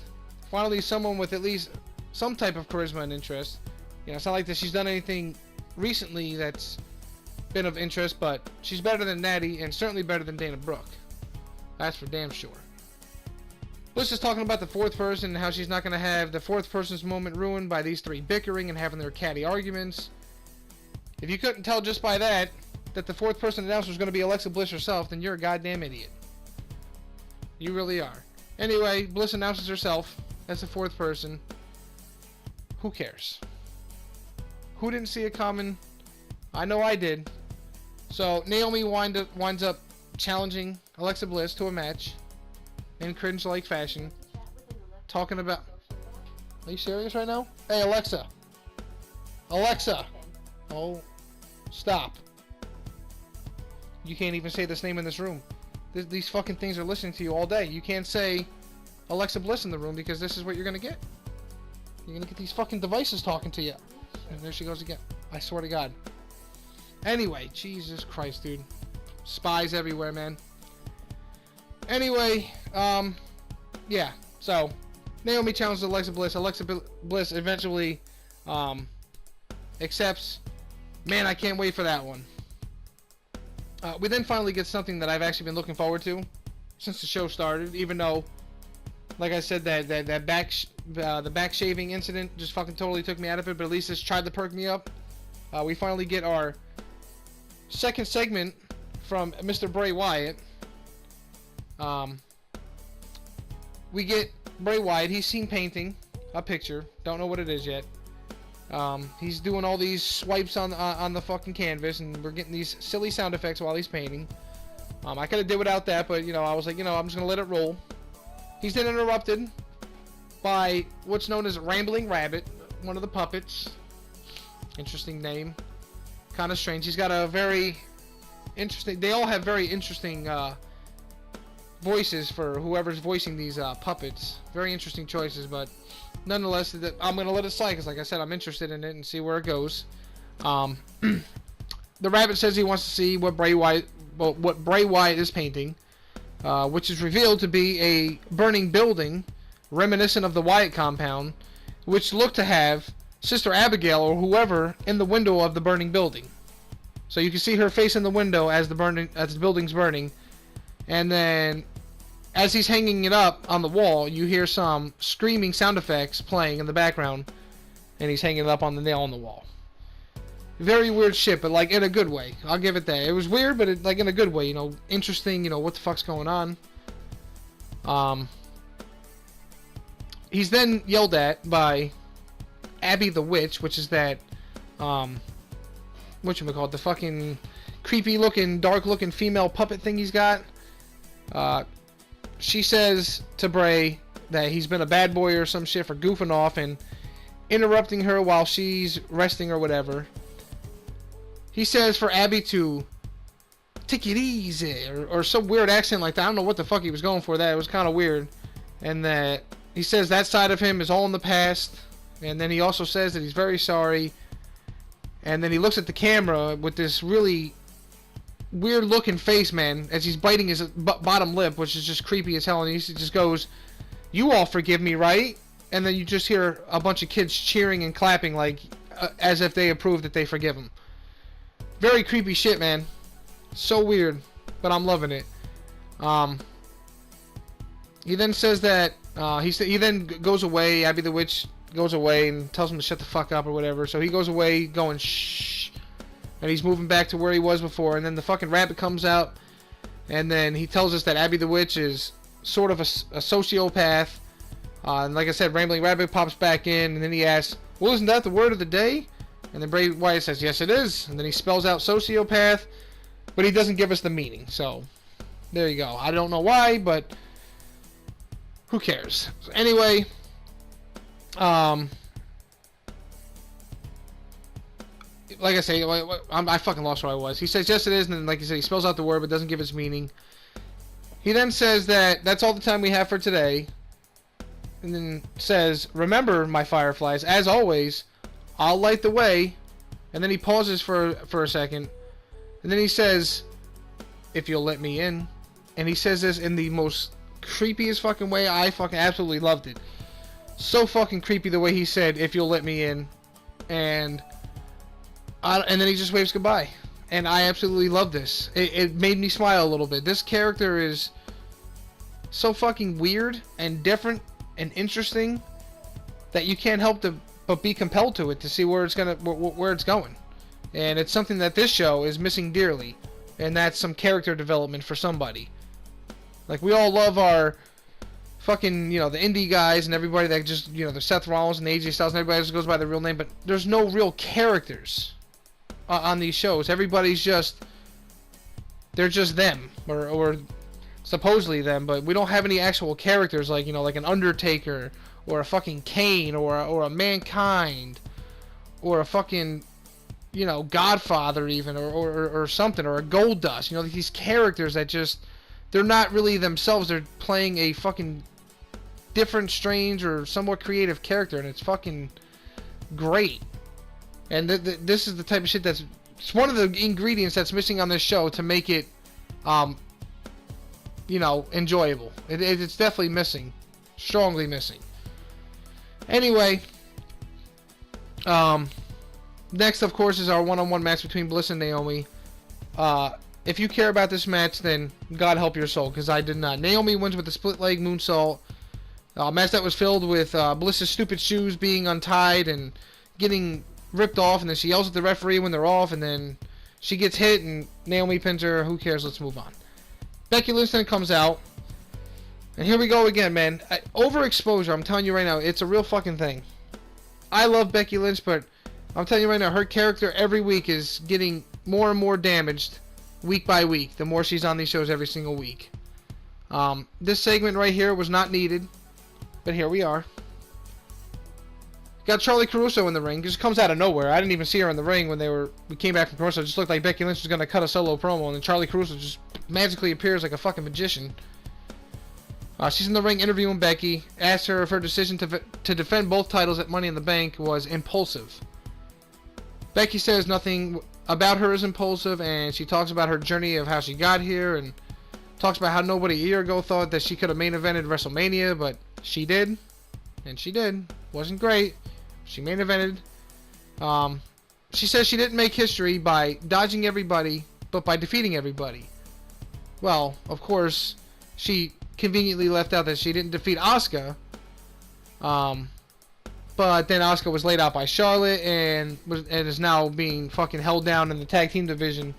Finally, someone with at least some type of charisma and interest. You know, it's not like that she's done anything recently that's been of interest, but she's better than Natty and certainly better than Dana Brooke. That's for damn sure. Bliss is talking about the fourth person and how she's not going to have the fourth person's moment ruined by these 3 bickering and having their catty arguments. If you couldn't tell just by that the fourth person announced was going to be Alexa Bliss herself, then you're a goddamn idiot. You really are. Anyway, Bliss announces herself as the fourth person. Who cares? Who didn't see it coming? I know I did. So Naomi winds up challenging Alexa Bliss to a match in cringe-like fashion. Talking about... Are you serious right now? Hey, Alexa. Alexa. Oh, stop. You can't even say this name in this room. These fucking things are listening to you all day. You can't say Alexa Bliss in the room because this is what you're going to get. You're going to get these fucking devices talking to you. And there she goes again. I swear to God. Anyway, Jesus Christ, dude. Spies everywhere, man. Anyway, yeah. So, Naomi challenges Alexa Bliss. Alexa Bliss eventually accepts. Man, I can't wait for that one. We then finally get something that I've actually been looking forward to since the show started, even though, like I said, the back shaving incident just fucking totally took me out of it, but at least this tried to perk me up. We finally get our second segment from Mr. Bray Wyatt. We get Bray Wyatt. He's seen painting a picture. Don't know what it is yet. He's doing all these swipes on the fucking canvas, and we're getting these silly sound effects while he's painting. I could have did without that, but, I was like, I'm just going to let it roll. He's then interrupted by what's known as Rambling Rabbit, one of the puppets. Interesting name. Kind of strange. He's got a very interesting... They all have very interesting voices for whoever's voicing these puppets. Very interesting choices, but nonetheless, I'm going to let it slide because, like I said, I'm interested in it and see where it goes. The rabbit says he wants to see what Bray Wyatt is painting, which is revealed to be a burning building reminiscent of the Wyatt compound, which looked to have Sister Abigail or whoever in the window of the burning building. So you can see her face in the window as the building's burning, and then as he's hanging it up on the wall, you hear some screaming sound effects playing in the background, and he's hanging it up on the nail on the wall. Very weird shit, but like in a good way. I'll give it that. It was weird, but like in a good way. You know, interesting. You know, what the fuck's going on? He's then yelled at by Abby the Witch, which is that whatchamacallit, the fucking creepy looking, dark looking female puppet thing he's got. She says to Bray that he's been a bad boy or some shit for goofing off and interrupting her while she's resting or whatever. He says for Abby to take it easy or some weird accent like that. I don't know what the fuck he was going for there. It was kind of weird. And that he says that side of him is all in the past. And then he also says that he's very sorry. And then he looks at the camera with this really weird looking face, man, as he's biting his bottom lip, which is just creepy as hell. And he just goes, "You all forgive me, right?" And then you just hear a bunch of kids cheering and clapping like as if they approve that they forgive him. Very creepy shit, man. So weird, but I'm loving it. He then says that he then goes away. Abby the Witch goes away and tells him to shut the fuck up or whatever. So he goes away going shh, and he's moving back to where he was before. And then the fucking rabbit comes out, and then he tells us that Abby the Witch is sort of a sociopath. And like I said, Rambling Rabbit pops back in, and then he asks, "Well, isn't that the word of the day?" And then Bray Wyatt says, "Yes, it is." And then he spells out sociopath, but he doesn't give us the meaning. So there you go. I don't know why, but who cares? So anyway, like I say, I fucking lost where I was. He says, "Yes, it is." And then, like I said, he spells out the word, but doesn't give its meaning. He then says that that's all the time we have for today. And then says, "Remember, my fireflies, as always, I'll light the way." And then he pauses for a second. And then he says, "If you'll let me in." And he says this in the most creepiest fucking way. I fucking absolutely loved it. So fucking creepy the way he said, "If you'll let me in." And then he just waves goodbye. And I absolutely love this. It made me smile a little bit. This character is so fucking weird and different and interesting that you can't help but be compelled to it to see where it's going. And it's something that this show is missing dearly, and that's some character development for somebody. Like, we all love our fucking, the indie guys and everybody that just, the Seth Rollins and AJ Styles and everybody else goes by their real name, but there's no real characters on these shows. Everybody's they're just them, or supposedly them, but we don't have any actual characters like, like an Undertaker, or a fucking Kane, or a Mankind, or a fucking, Godfather even, or something, or a Goldust. These characters that they're not really themselves. They're playing a fucking different, strange, or somewhat creative character, and it's fucking great. And this is the type of shit it's one of the ingredients that's missing on this show to make it, enjoyable. It's definitely missing. Strongly missing. Anyway, next, of course, is our one-on-one match between Bliss and Naomi. If you care about this match, then God help your soul, because I did not. Naomi wins with a split-leg moonsault. A match that was filled with Bliss's stupid shoes being untied and getting ripped off, and then she yells at the referee when they're off, and then she gets hit, and Naomi pins her. Who cares? Let's move on. Becky Lynch then comes out. And here we go again, man. Overexposure, I'm telling you right now, it's a real fucking thing. I love Becky Lynch, but I'm telling you right now, her character every week is getting more and more damaged week by week, the more she's on these shows every single week. This segment right here was not needed, but here we are. Got Charlie Caruso in the ring. Just comes out of nowhere. I didn't even see her in the ring when we came back from commercial. It just looked like Becky Lynch was going to cut a solo promo, and then Charlie Caruso just magically appears like a fucking magician. She's in the ring interviewing Becky. Asked her if her decision to defend both titles at Money in the Bank was impulsive. Becky says nothing about her is impulsive, and she talks about her journey of how she got here, and talks about how nobody a year ago thought that she could have main evented WrestleMania, but she did. And she did. Wasn't great. She main evented. She says she didn't make history by dodging everybody, but by defeating everybody. Well, of course, she conveniently left out that she didn't defeat Asuka. But then Asuka was laid out by Charlotte and is now being fucking held down in the tag team division.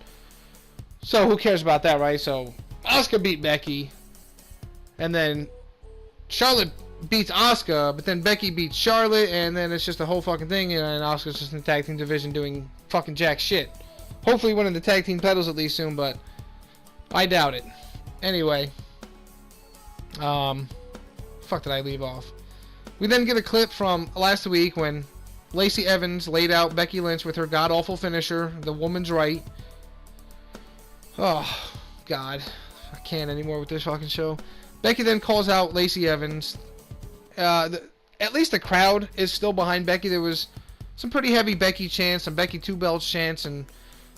So who cares about that, right? So Asuka beat Becky, and then Charlotte beats Asuka, but then Becky beats Charlotte, and then it's just a whole fucking thing, and Asuka's just in the tag team division doing fucking jack shit. Hopefully winning the tag team titles at least soon, but I doubt it. Anyway, fuck did I leave off? We then get a clip from last week when Lacey Evans laid out Becky Lynch with her god-awful finisher, the woman's right. Oh, God. I can't anymore with this fucking show. Becky then calls out Lacey Evans. At least the crowd is still behind Becky. There was some pretty heavy Becky chants, some Becky 2 belts chants, and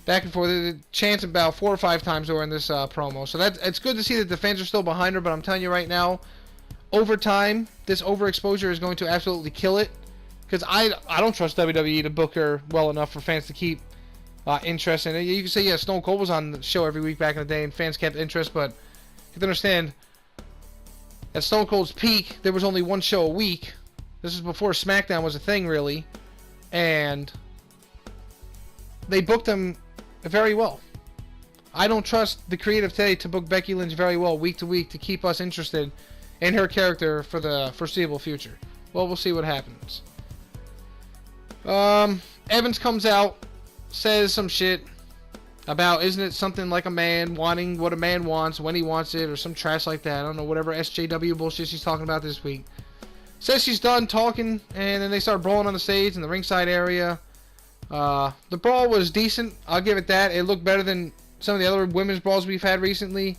back and forth. The chants about 4 or 5 times during this promo. So it's good to see that the fans are still behind her, but I'm telling you right now, over time, this overexposure is going to absolutely kill it. Because I don't trust WWE to book her well enough for fans to keep interest in it. You can say, yeah, Stone Cold was on the show every week back in the day and fans kept interest, but you have to understand, at Stone Cold's peak, there was only one show a week. This is before SmackDown was a thing, really. And they booked him very well. I don't trust the creative today to book Becky Lynch very well week to week to keep us interested in her character for the foreseeable future. Well, we'll see what happens. Evans comes out, says some shit about, isn't it something like a man wanting what a man wants when he wants it, or some trash like that. I don't know, whatever SJW bullshit she's talking about this week. Says she's done talking, and then they start brawling on the stage in the ringside area. The brawl was decent, I'll give it that. It looked better than some of the other women's brawls we've had recently.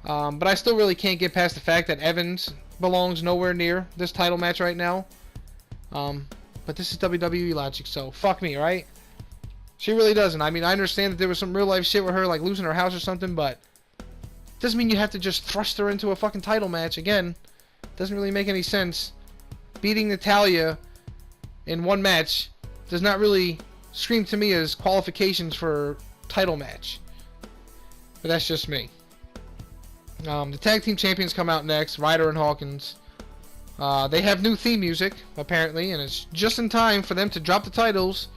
But I still really can't get past the fact that Evans belongs nowhere near this title match right now. But this is WWE logic, so fuck me, right? She really doesn't. I mean, I understand that there was some real life shit with her, like losing her house or something, but it doesn't mean you have to just thrust her into a fucking title match. Again, doesn't really make any sense. Beating Natalya in one match does not really scream to me as qualifications for title match. But that's just me. The tag team champions come out next, Ryder and Hawkins. They have new theme music, apparently, and it's just in time for them to drop the titles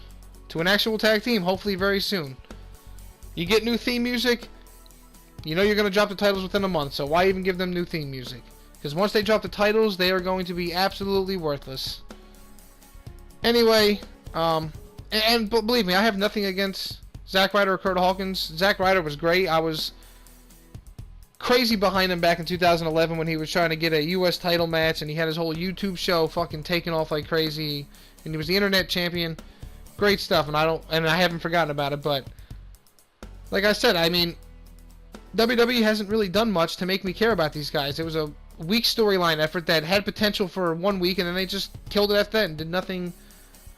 to an actual tag team, hopefully very soon. You get new theme music, you know you're going to drop the titles within a month, so why even give them new theme music? Because once they drop the titles, they are going to be absolutely worthless. Anyway, and believe me, I have nothing against Zack Ryder or Kurt Hawkins. Zack Ryder was great. I was crazy behind him back in 2011 when he was trying to get a U.S. title match, and he had his whole YouTube show fucking taking off like crazy, and he was the internet champion. Great stuff, and I haven't forgotten about it. But like I said, I mean, WWE hasn't really done much to make me care about these guys. It was a weak storyline effort that had potential for 1 week, and then they just killed it after that and did nothing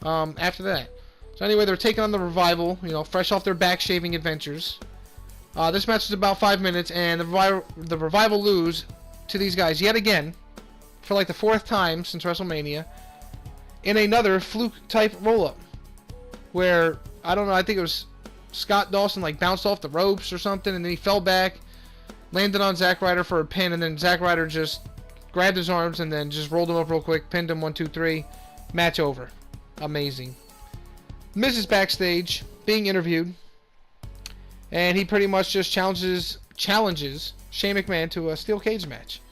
after that. So anyway, they're taking on the Revival, you know, fresh off their back shaving adventures. This match is about 5 minutes, and the Revival lose to these guys yet again for like the 4th time since WrestleMania in another fluke-type roll-up where, I don't know, I think it was Scott Dawson like bounced off the ropes or something, and then he fell back, landed on Zack Ryder for a pin, and then Zack Ryder just grabbed his arms and then just rolled him up real quick, pinned him 1, 2, 3, match over. Amazing. Miz is backstage being interviewed, and he pretty much just challenges Shane McMahon to a steel cage match.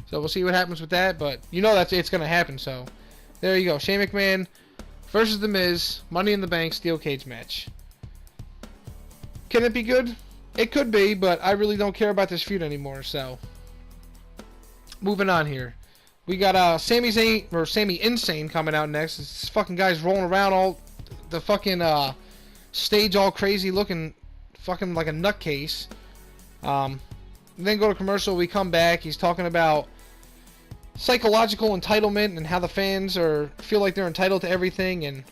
So we'll see what happens with that, but you know it's going to happen, so there you go. Shane McMahon versus The Miz, Money in the Bank steel cage match. Can it be good? It could be, but I really don't care about this feud anymore, so moving on here. We got Sami Zayn or Sami Insane coming out next. This fucking guy's rolling around all the fucking stage, all crazy, looking fucking like a nutcase. Then go to commercial. We come back. He's talking about psychological entitlement and how the fans feel like they're entitled to everything. And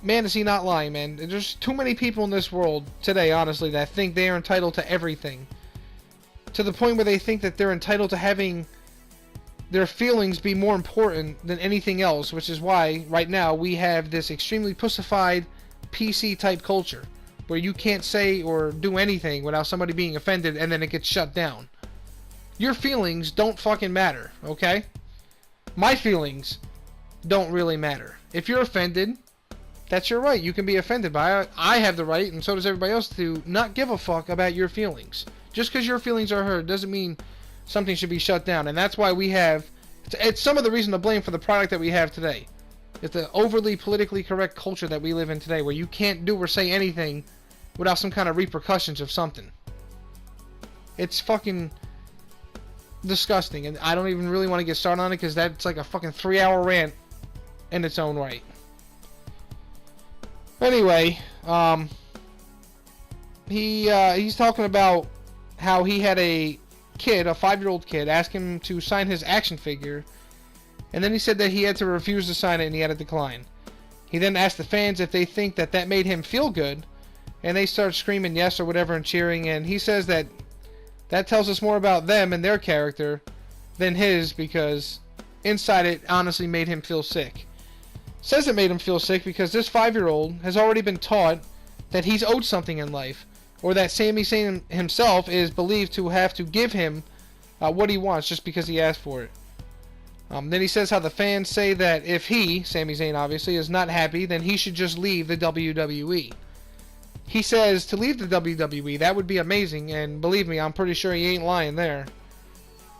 man, is he not lying, man? There's too many people in this world today, honestly, that think they are entitled to everything, to the point where they think that they're entitled to having their feelings be more important than anything else, which is why right now we have this extremely pussified PC type culture where you can't say or do anything without somebody being offended, and then it gets shut down. Your feelings don't fucking matter, okay? My feelings don't really matter. If you're offended, that's your right. You can be offended by it. I have the right, and so does everybody else, to not give a fuck about your feelings. Just because your feelings are hurt doesn't mean something should be shut down. And that's why we have, it's some of the reason to blame for the product that we have today. It's the overly politically correct culture that we live in today, where you can't do or say anything without some kind of repercussions of something. It's fucking disgusting, and I don't even really want to get started on it because that's like a fucking 3-hour rant in its own right. Anyway, he's talking about how he had a kid, a 5-year-old kid, ask him to sign his action figure, and then he said that he had to refuse to sign it and he had to decline. He then asked the fans if they think that that made him feel good, and they start screaming yes or whatever and cheering, and he says that that tells us more about them and their character than his, because inside it honestly made him feel sick. Says it made him feel sick because this 5-year-old has already been taught that he's owed something in life, or that Sami Zayn himself is believed to have to give him what he wants just because he asked for it. Then he says how the fans say that if he, Sami Zayn obviously, is not happy, then he should just leave the WWE. He says to leave the WWE, that would be amazing, and believe me, I'm pretty sure he ain't lying there.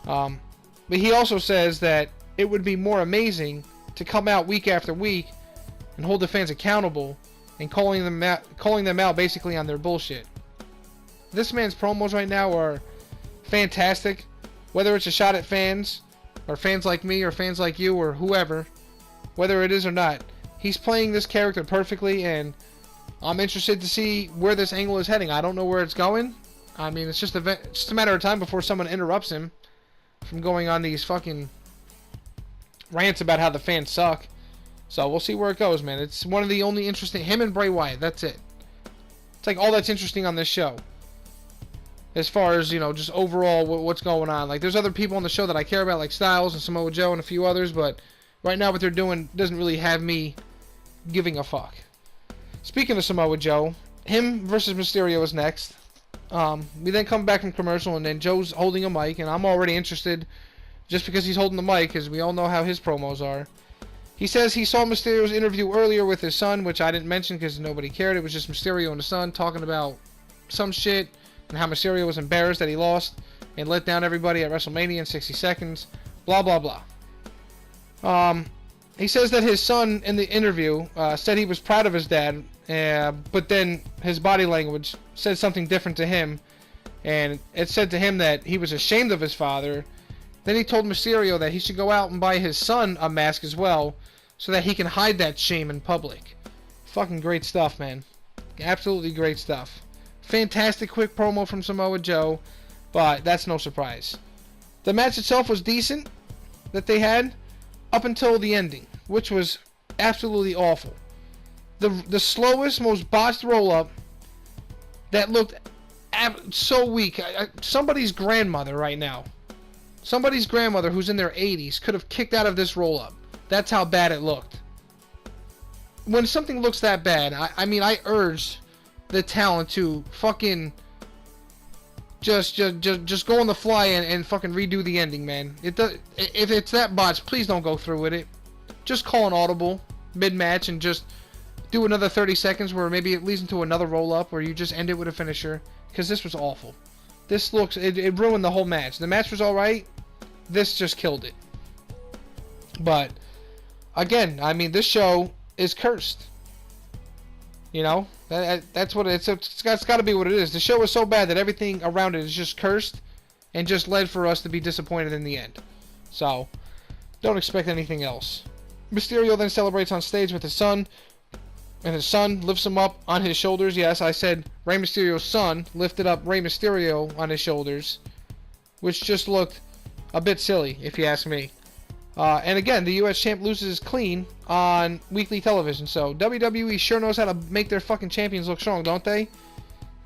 But he also says that it would be more amazing to come out week after week and hold the fans accountable and calling them out basically on their bullshit. This man's promos right now are fantastic, whether it's a shot at fans, or fans like me, or fans like you, or whoever, whether it is or not. He's playing this character perfectly, and I'm interested to see where this angle is heading. I don't know where it's going. I mean, it's just a matter of time before someone interrupts him from going on these fucking rants about how the fans suck. So we'll see where it goes, man. It's one of the only interesting, him and Bray Wyatt, that's it. It's like all that's interesting on this show, as far as, you know, just overall what's going on. Like, there's other people on the show that I care about, like Styles and Samoa Joe and a few others, but right now what they're doing doesn't really have me giving a fuck. Speaking of Samoa Joe, him versus Mysterio is next. We then come back from commercial, and then Joe's holding a mic, and I'm already interested just because he's holding the mic, because we all know how his promos are. He says he saw Mysterio's interview earlier with his son, which I didn't mention because nobody cared. It was just Mysterio and his son talking about some shit, and how Mysterio was embarrassed that he lost and let down everybody at WrestleMania in 60 seconds. Blah, blah, blah. He says that his son in the interview said he was proud of his dad, but then his body language said something different to him, and it said to him that he was ashamed of his father. Then he told Mysterio that he should go out and buy his son a mask as well, so that he can hide that shame in public. Fucking great stuff, man. Absolutely great stuff. Fantastic quick promo from Samoa Joe, but that's no surprise. The match itself was decent that they had up until the ending, which was absolutely awful. The slowest, most botched roll-up that looked so weak. Somebody's grandmother right now, somebody's grandmother who's in their 80s could have kicked out of this roll-up. That's how bad it looked. When something looks that bad, I mean, I urge the talent to fucking just go on the fly and fucking redo the ending, man. If it's that botched, please don't go through with it. Just call an audible mid-match and just do another 30 seconds where maybe it leads into another roll-up where you just end it with a finisher, because this was awful. This looks, it ruined the whole match. The match was alright. This just killed it. But again, I mean, this show is cursed. You know, that's what it's got to be what it is. The show is so bad that everything around it is just cursed, and just led for us to be disappointed in the end. So, don't expect anything else. Mysterio then celebrates on stage with his son, and his son lifts him up on his shoulders. Yes, I said Rey Mysterio's son lifted up Rey Mysterio on his shoulders, which just looked a bit silly, if you ask me. And again, the U.S. champ loses clean on weekly television, so WWE sure knows how to make their fucking champions look strong, don't they?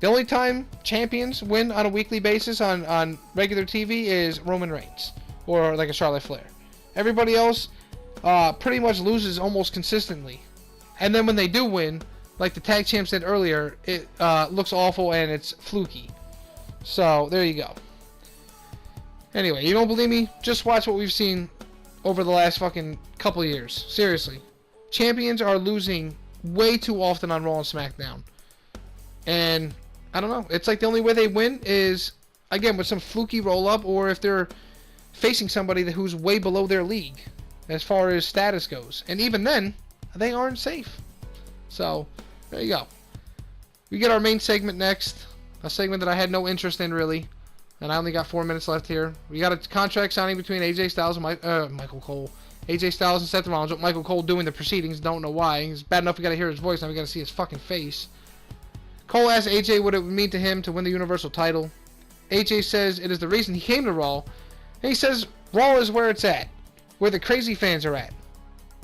The only time champions win on a weekly basis on regular TV is Roman Reigns, or like a Charlotte Flair. Everybody else pretty much loses almost consistently. And then when they do win, like the tag champ said earlier, it looks awful and it's fluky. So, there you go. Anyway, you don't believe me? Just watch what we've seen over the last fucking couple of years. Seriously. Champions are losing way too often on Raw and SmackDown. And, I don't know. It's like the only way they win is, again, with some fluky roll-up, or if they're facing somebody who's way below their league as far as status goes. And even then, they aren't safe. So, there you go. We get our main segment next. A segment that I had no interest in, really. And I only got 4 minutes left here. We got a contract signing between AJ Styles and Michael Cole. AJ Styles and Seth Rollins, with Michael Cole doing the proceedings. Don't know why. It's bad enough we got to hear his voice. Now we got to see his fucking face. Cole asks AJ what it would mean to him to win the Universal title. AJ says it is the reason he came to Raw. And he says Raw is where it's at. Where the crazy fans are at.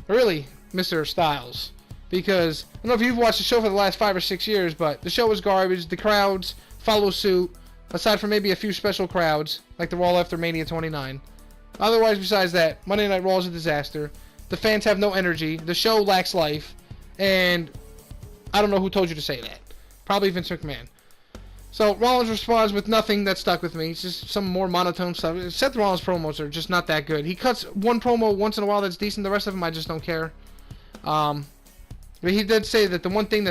Really, Mr. Styles. Because, I don't know if you've watched the show for the last 5 or 6 years, but the show is garbage. The crowds follow suit. Aside from maybe a few special crowds, like the Raw after Mania 29. Otherwise, besides that, Monday Night Raw is a disaster. The fans have no energy. The show lacks life. And I don't know who told you to say that. Probably Vince McMahon. So, Rollins responds with nothing that stuck with me. It's just some more monotone stuff. Seth Rollins promos are just not that good. He cuts one promo once in a while that's decent. The rest of them, I just don't care. But he did say that the one thing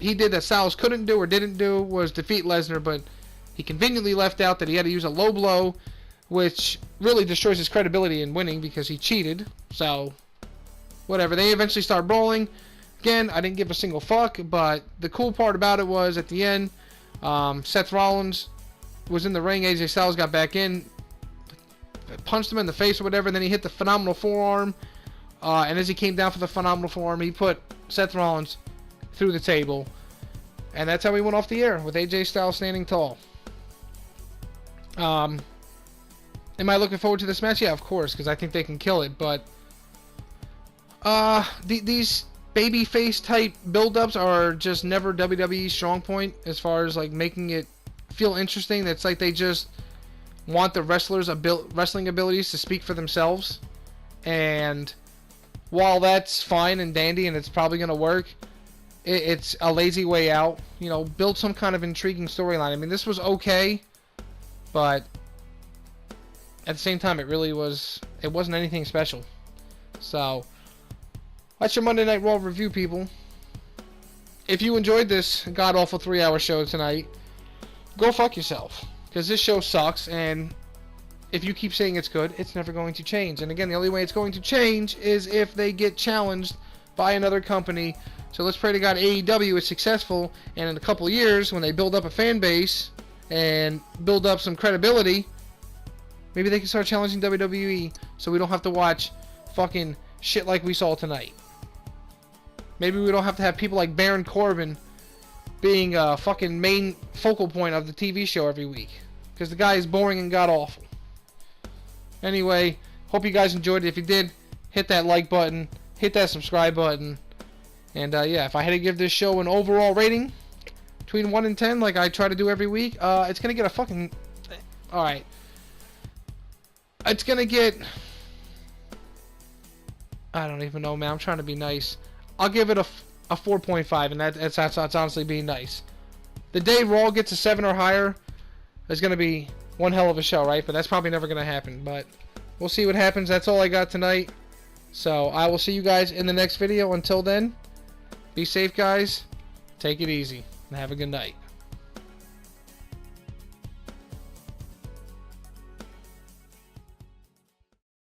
he did that Styles couldn't do or didn't do was defeat Lesnar, but he conveniently left out that he had to use a low blow, which really destroys his credibility in winning because he cheated. So, whatever. They eventually start brawling. Again, I didn't give a single fuck, but the cool part about it was at the end, Seth Rollins was in the ring. AJ Styles got back in, punched him in the face or whatever, and then he hit the phenomenal forearm. And as he came down for the phenomenal forearm, he put Seth Rollins through the table. And that's how we went off the air, with AJ Styles standing tall. Am I looking forward to this match? Yeah, of course, because I think they can kill it. But these babyface type build-ups are just never WWE's strong point as far as like making it feel interesting. It's like they just want the wrestlers' wrestling abilities to speak for themselves. And while that's fine and dandy and it's probably going to work, it's a lazy way out. You know, build some kind of intriguing storyline. I mean, this was okay, but at the same time, it wasn't anything special. So, that's your Monday Night Raw review, people. If you enjoyed this god-awful 3-hour show tonight, go fuck yourself. Because this show sucks, and if you keep saying it's good, it's never going to change. And again, the only way it's going to change is if they get challenged by another company. So let's pray to God AEW is successful, and in a couple of years, when they build up a fan base and build up some credibility, maybe they can start challenging WWE so we don't have to watch fucking shit like we saw tonight. Maybe we don't have to have people like Baron Corbin being a fucking main focal point of the TV show every week. Because the guy is boring and god-awful. Anyway, hope you guys enjoyed it. If you did, hit that like button, hit that subscribe button. And yeah, if I had to give this show an overall rating between 1 and 10, like I try to do every week, it's going to get a fucking... Alright. It's going to get... I don't even know, man. I'm trying to be nice. I'll give it a 4.5, and that's honestly being nice. The day Raw gets a 7 or higher is going to be one hell of a show, right? But that's probably never going to happen. But we'll see what happens. That's all I got tonight. So I will see you guys in the next video. Until then, be safe, guys. Take it easy, and have a good night.